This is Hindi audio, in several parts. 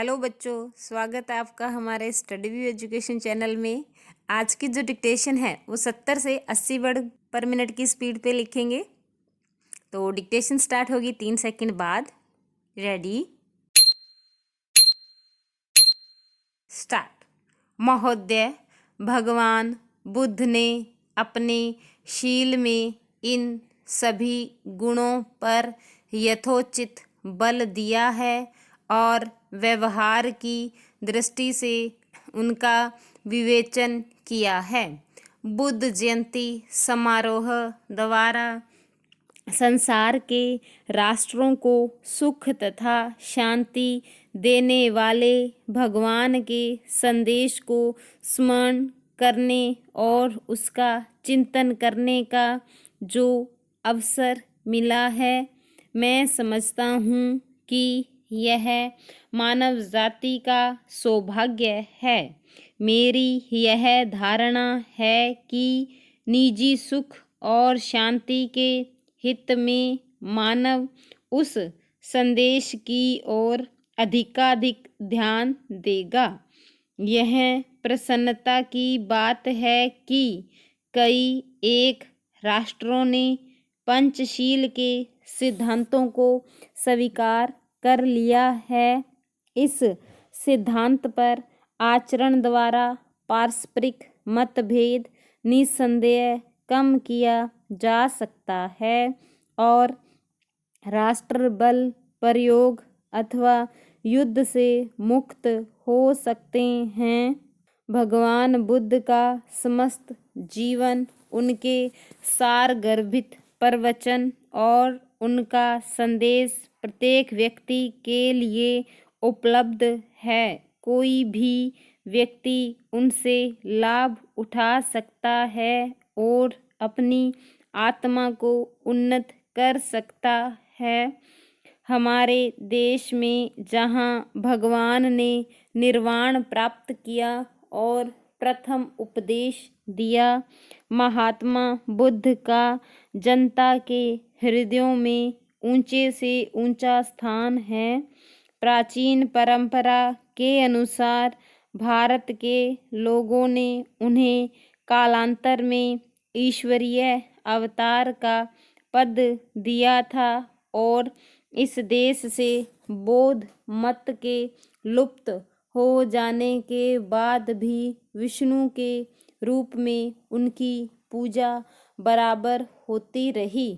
हेलो बच्चों, स्वागत है आपका हमारे स्टडी व्यू एजुकेशन चैनल में। आज की जो डिक्टेशन है वो 70 से 80 वर्ड पर मिनट की स्पीड पे लिखेंगे। तो डिक्टेशन स्टार्ट होगी 3 सेकंड बाद। Ready, start. महोदय, भगवान बुद्ध ने अपने शील में इन सभी गुणों पर यथोचित बल दिया है और व्यवहार की दृष्टि से उनका विवेचन किया है। बुद्ध जयंती समारोह द्वारा संसार के राष्ट्रों को सुख तथा शांति देने वाले भगवान के संदेश को स्मरण करने और उसका चिंतन करने का जो अवसर मिला है, मैं समझता हूँ कि यह मानव जाति का सौभाग्य है। मेरी यह धारणा है कि निजी सुख और शांति के हित में मानव उस संदेश की ओर अधिकाधिक ध्यान देगा। यह प्रसन्नता की बात है कि कई एक राष्ट्रों ने पंचशील के सिद्धांतों को स्वीकार कर लिया है। इस सिद्धांत पर आचरण द्वारा पारस्परिक मतभेद निस्संदेह कम किया जा सकता है और राष्ट्र बल प्रयोग अथवा युद्ध से मुक्त हो सकते हैं। भगवान बुद्ध का समस्त जीवन, उनके सारगर्भित प्रवचन और उनका संदेश प्रत्येक व्यक्ति के लिए उपलब्ध है। कोई भी व्यक्ति उनसे लाभ उठा सकता है और अपनी आत्मा को उन्नत कर सकता है। हमारे देश में जहाँ भगवान ने निर्वाण प्राप्त किया और प्रथम उपदेश दिया, महात्मा बुद्ध का जनता के हृदयों में ऊंचे से ऊंचा स्थान है। प्राचीन परंपरा के अनुसार भारत के लोगों ने उन्हें कालांतर में ईश्वरीय अवतार का पद दिया था और इस देश से बौद्ध मत के लुप्त हो जाने के बाद भी विष्णु के रूप में उनकी पूजा बराबर होती रही।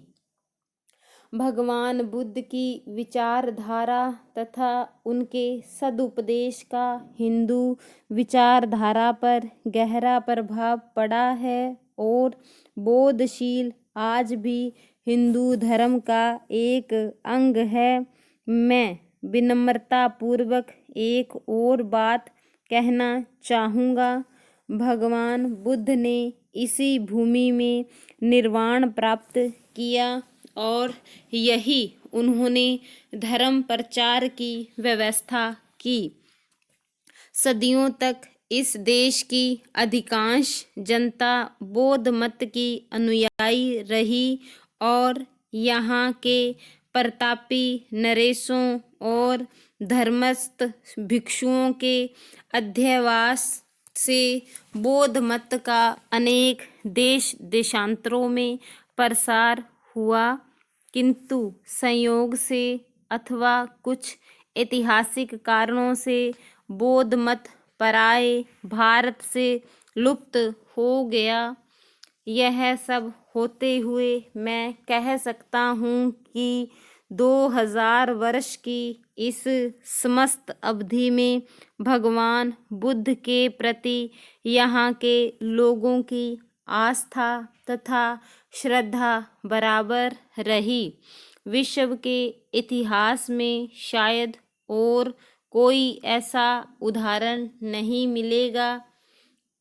भगवान बुद्ध की विचारधारा तथा उनके सदुपदेश का हिंदू विचारधारा पर गहरा प्रभाव पड़ा है और बोधशील आज भी हिंदू धर्म का एक अंग है। मैं विनम्रता पूर्वक एक और बात कहना चाहूँगा। भगवान बुद्ध ने इसी भूमि में निर्वाण प्राप्त किया और यही उन्होंने धर्म प्रचार की व्यवस्था की। सदियों तक इस देश की अधिकांश जनता बौद्ध मत की अनुयायी रही और यहाँ के प्रतापी नरेशों और धर्मस्थ भिक्षुओं के अध्यवास से बौद्ध मत का अनेक देश देशांतरों में प्रसार हुआ, किंतु संयोग से अथवा कुछ ऐतिहासिक कारणों से बौद्ध मत पराए भारत से लुप्त हो गया। यह सब होते हुए मैं कह सकता हूँ कि 2000 वर्ष की इस समस्त अवधि में भगवान बुद्ध के प्रति यहाँ के लोगों की आस्था तथा श्रद्धा बराबर रही। विश्व के इतिहास में शायद और कोई ऐसा उदाहरण नहीं मिलेगा।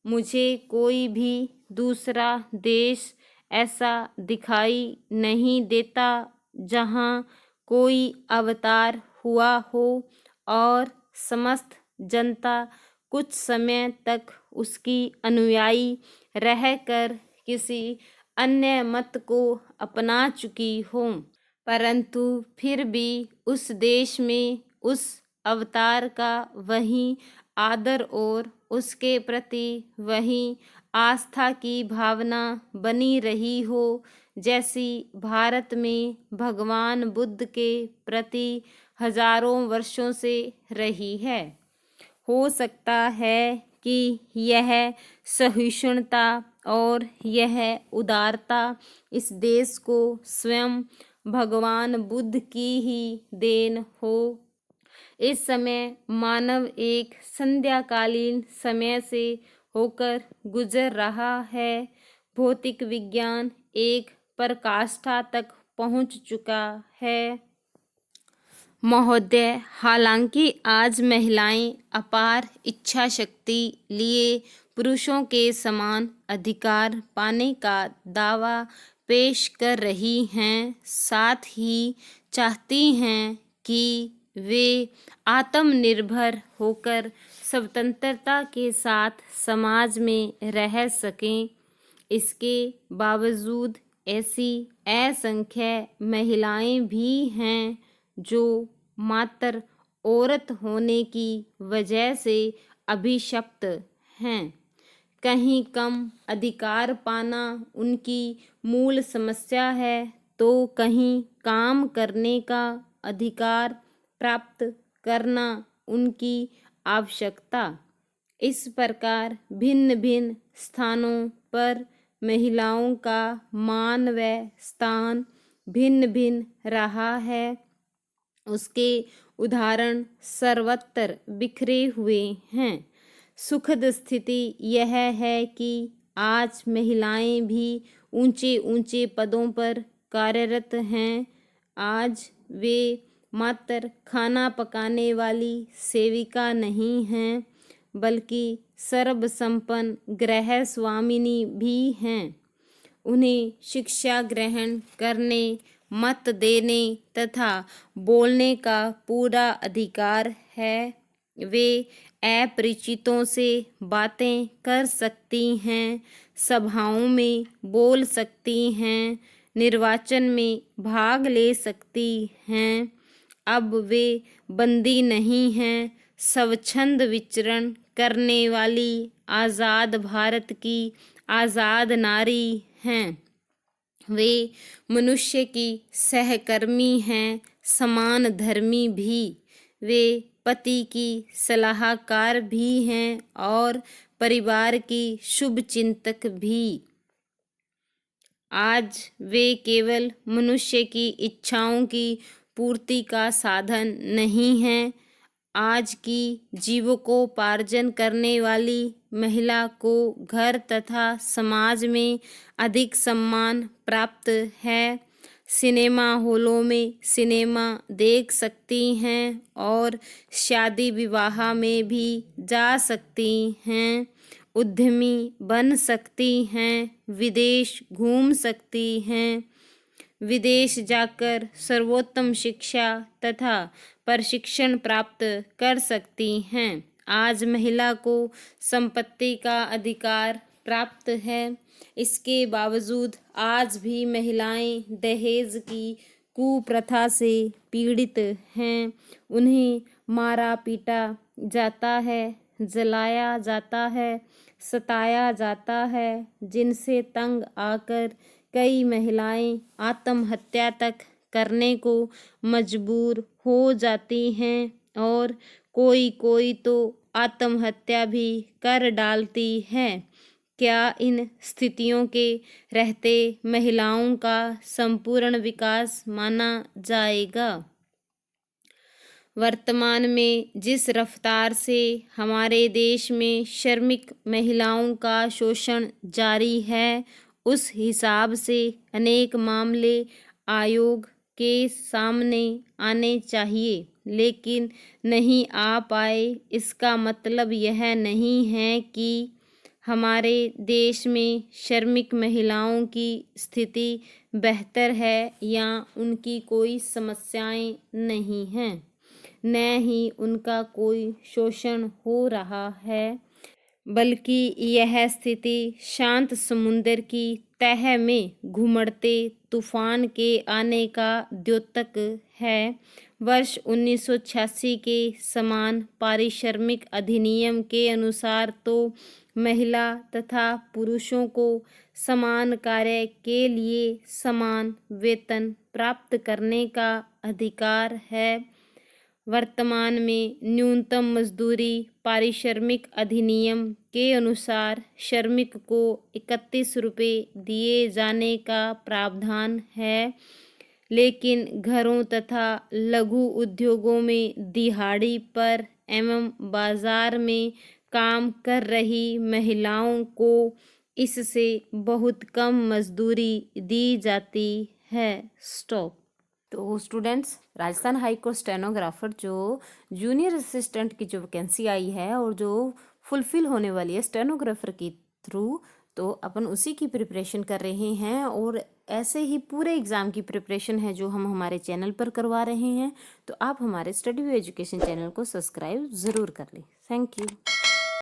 मुझे कोई भी दूसरा देश ऐसा दिखाई नहीं देता जहाँ कोई अवतार हुआ हो और समस्त जनता कुछ समय तक उसकी अनुयायी रहकर किसी अन्य मत को अपना चुकी हो, परंतु फिर भी उस देश में उस अवतार का वही आदर और उसके प्रति वही आस्था की भावना बनी रही हो जैसी भारत में भगवान बुद्ध के प्रति हजारों वर्षों से रही है। हो सकता है कि यह सहिष्णुता और यह उदारता इस देश को स्वयं भगवान बुद्ध की ही देन हो। इस समय मानव एक संध्याकालीन समय से होकर गुजर रहा है। भौतिक विज्ञान एक पराकाष्ठा तक पहुंच चुका है। महोदय, हालांकि आज महिलाएं अपार इच्छा शक्ति लिए पुरुषों के समान अधिकार पाने का दावा पेश कर रही हैं, साथ ही चाहती हैं कि वे आत्मनिर्भर होकर स्वतंत्रता के साथ समाज में रह सकें। इसके बावजूद ऐसी असंख्य महिलाएं भी हैं जो मात्र औरत होने की वजह से अभिशप्त हैं। कहीं कम अधिकार पाना उनकी मूल समस्या है तो कहीं काम करने का अधिकार प्राप्त करना उनकी आवश्यकता। इस प्रकार भिन्न भिन्न स्थानों पर महिलाओं का मान व स्थान भिन्न भिन्न रहा है। उसके उदाहरण सर्वत्र बिखरे हुए हैं। सुखद स्थिति यह है कि आज महिलाएं भी ऊंचे ऊंचे पदों पर कार्यरत हैं। आज वे मात्र खाना पकाने वाली सेविका नहीं हैं, बल्कि सर्वसंपन्न गृह स्वामिनी भी हैं। उन्हें शिक्षा ग्रहण करने, मत देने तथा बोलने का पूरा अधिकार है। वे अपरिचितों से बातें कर सकती हैं, सभाओं में बोल सकती हैं, निर्वाचन में भाग ले सकती हैं। अब वे बंदी नहीं हैं, स्वच्छंद विचरण करने वाली आज़ाद भारत की आज़ाद नारी हैं। वे मनुष्य की सहकर्मी हैं, समान धर्मी भी। वे पति की सलाहकार भी हैं और परिवार की शुभ चिंतक भी। आज वे केवल मनुष्य की इच्छाओं की पूर्ति का साधन नहीं हैं। आज की जीविकोपार्जन करने वाली महिला को घर तथा समाज में अधिक सम्मान प्राप्त है। सिनेमा हॉलों में सिनेमा देख सकती हैं और शादी विवाह में भी जा सकती हैं। उद्यमी बन सकती हैं, विदेश घूम सकती हैं, विदेश जाकर सर्वोत्तम शिक्षा तथा प्रशिक्षण प्राप्त कर सकती हैं। आज महिला को संपत्ति का अधिकार प्राप्त है। इसके बावजूद आज भी महिलाएं दहेज की कुप्रथा से पीड़ित हैं। उन्हें मारा पीटा जाता है, जलाया जाता है, सताया जाता है, जिनसे तंग आकर कई महिलाएं आत्महत्या तक करने को मजबूर हो जाती हैं और कोई कोई तो आत्महत्या भी कर डालती है। क्या इन स्थितियों के रहते महिलाओं का संपूर्ण विकास माना जाएगा? वर्तमान में जिस रफ्तार से हमारे देश में श्रमिक महिलाओं का शोषण जारी है, उस हिसाब से अनेक मामले आयोग के सामने आने चाहिए, लेकिन नहीं आ पाए। इसका मतलब यह नहीं है कि हमारे देश में श्रमिक महिलाओं की स्थिति बेहतर है या उनकी कोई समस्याएं नहीं हैं, न ही उनका कोई शोषण हो रहा है, बल्कि यह स्थिति शांत समुद्र की तह में घुमड़ते तूफान के आने का द्योतक है। वर्ष 1986 के समान पारिश्रमिक अधिनियम के अनुसार तो महिला तथा पुरुषों को समान कार्य के लिए समान वेतन प्राप्त करने का अधिकार है। वर्तमान में न्यूनतम मजदूरी पारिश्रमिक अधिनियम के अनुसार श्रमिक को 31 रुपये दिए जाने का प्रावधान है, लेकिन घरों तथा लघु उद्योगों में दिहाड़ी पर एवं बाजार में काम कर रही महिलाओं को इससे बहुत कम मजदूरी दी जाती है। स्टॉप। तो students, Rajasthan high court stenographer जो जूनियर असिस्टेंट की जो वैकेंसी आई है और जो फुलफिल होने वाली है स्टेनोग्राफर के थ्रू, तो अपन उसी की प्रिपरेशन कर रहे हैं और ऐसे ही पूरे एग्ज़ाम की प्रिपरेशन है जो हम हमारे चैनल पर करवा रहे हैं। तो आप हमारे स्टडी व्यू एजुकेशन चैनल को सब्सक्राइब ज़रूर कर लें। Thank you.